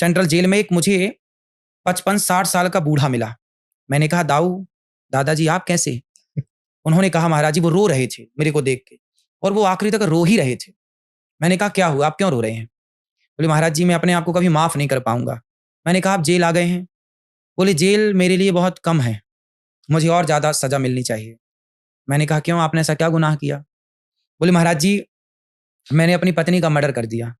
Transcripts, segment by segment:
Central jail में एक मुझे 55-60 साल का बूढ़ा मिला। मैंने कहा, दादाजी आप कैसे? उन्होंने कहा, महाराज जी वो रो रहे थे मेरे को देख के, और वो आखिरी तक रो ही रहे थे। मैंने कहा, क्या हुआ, आप क्यों रो रहे हैं? बोले, महाराज जी मैं अपने आप को कभी माफ नहीं कर पाऊंगा। मैंने कहा, आप जेल आ गए हैं? बोले, जेल मेरे लिए बहुत कम है, मुझे और ज्यादा सजा मिलनी चाहिए। मैंने कहा, क्यों, आपने ऐसा क्या गुनाह किया? बोले, महाराज जी मैंने अपनी पत्नी का मर्डर कर दिया।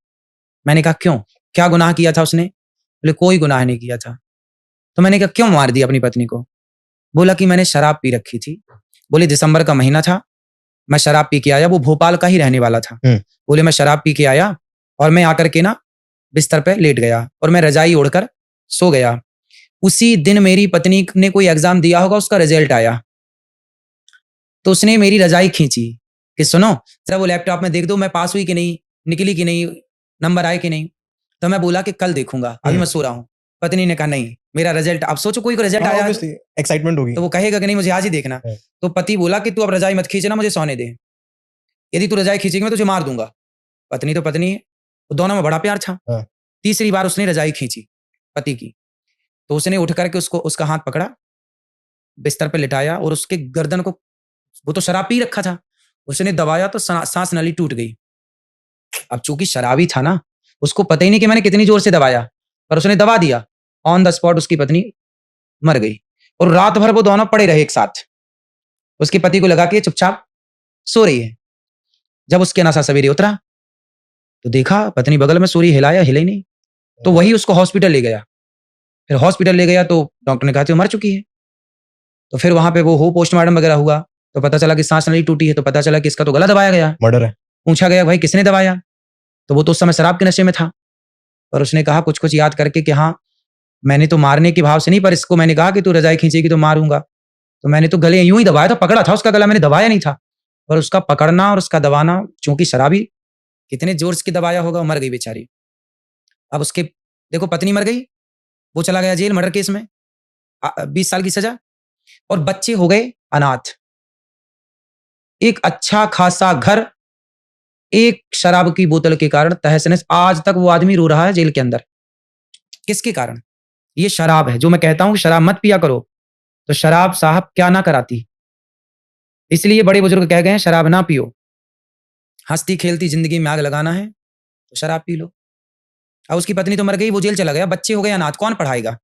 मैंने कहा, क्यों, क्या गुनाह किया था उसने? बोले, कोई गुनाह नहीं किया था। तो मैंने कहा, क्यों मार दिया अपनी पत्नी को? बोला कि मैंने शराब पी रखी थी। बोले, दिसंबर का महीना था, मैं शराब पी के आया, वो भोपाल का ही रहने वाला था। बोले, मैं शराब पी के आया और मैं आकर के ना बिस्तर पे लेट गया और मैं रजाई ओढ़कर सो गया। उसी दिन मेरी पत्नी ने कोई एग्जाम दिया होगा, उसका रिजल्ट आया, तो उसने मेरी रजाई खींची कि सुनो जरा वो लैपटॉप में देख दो मैं पास हुई कि नहीं, निकली कि नहीं, नंबर आए कि नहीं। तो मैं बोला कि कल देखूंगा, अभी मैं सो रहा हूँ। पत्नी ने कहा, नहीं मेरा रिजल्ट, अब सोचो कोई रिजल्ट आया एक्साइटमेंट होगी तो वो कहेगा कि नहीं मुझे आज ही देखना। तो पति बोला कि तू अब रजाई मत खींचना, मुझे सोने दे, यदि तू रजाई खींचेगी मैं तुझे मार दूंगा। पत्नी तो पत्नी है, तो दोनों में बड़ा प्यार था। तीसरी बार उसने रजाई खींची पति की, तो उसने उठ करके उसको उसका हाथ पकड़ा, बिस्तर पे लिटाया और उसके गर्दन को, वो तो शराब पी रखा था, उसने दबाया तो सांस नली टूट गई। अब चूंकि शराबी था ना, उसको पता ही नहीं कि मैंने कितनी जोर से दबाया, पर उसने दबा दिया। ऑन द स्पॉट उसकी पत्नी मर गई और रात भर वो दोनों पड़े रहे एक साथ। उसके पति को लगा कि चुपचाप सो रही है। जब उसके नशा सवेरे उतरा तो देखा पत्नी बगल में सो रही, हिलाया, हिले नहीं। तो वही उसको हॉस्पिटल ले गया। फिर हॉस्पिटल ले गया तो डॉक्टर ने कहा कि वो मर चुकी है। तो फिर वहां पे वो हो पोस्टमार्टम वगैरह हुआ तो पता चला कि सांस नली टूटी है। तो पता चला कि इसका तो गला दबाया गया, मर्डर है। पूछा गया भाई किसने दबाया, तो वो तो उस समय शराब के नशे में था। पर उसने कहा कुछ कुछ याद करके कि हाँ मैंने तो मारने के भाव से नहीं, पर इसको मैंने कहा कि तू रजाई खींचेगी तो मारूंगा, तो मैंने तो गले यूं ही दबाया था, पकड़ा था उसका गला, मैंने दबाया नहीं था। पर उसका पकड़ना और उसका दबाना, चूंकि शराबी कितने जोर से दबाया होगा, मर गई बेचारी। अब उसके देखो पत्नी मर गई, वो चला गया जेल मर्डर केस में, 20 साल की सजा, और बच्चे हो गए अनाथ। एक अच्छा खासा घर एक शराब की बोतल के कारण तहस नहस। आज तक वो आदमी रो रहा है जेल के अंदर। किसके कारण? ये शराब है। जो मैं कहता हूं कि शराब मत पिया करो, तो शराब साहब क्या ना कराती। इसलिए बड़े बुजुर्ग कह गए हैं शराब ना पियो, हंसती खेलती जिंदगी में आग लगाना है तो शराब पी लो। अब उसकी पत्नी तो मर गई, वो जेल चला गया, बच्चे हो गए अनाथ, कौन पढ़ाएगा?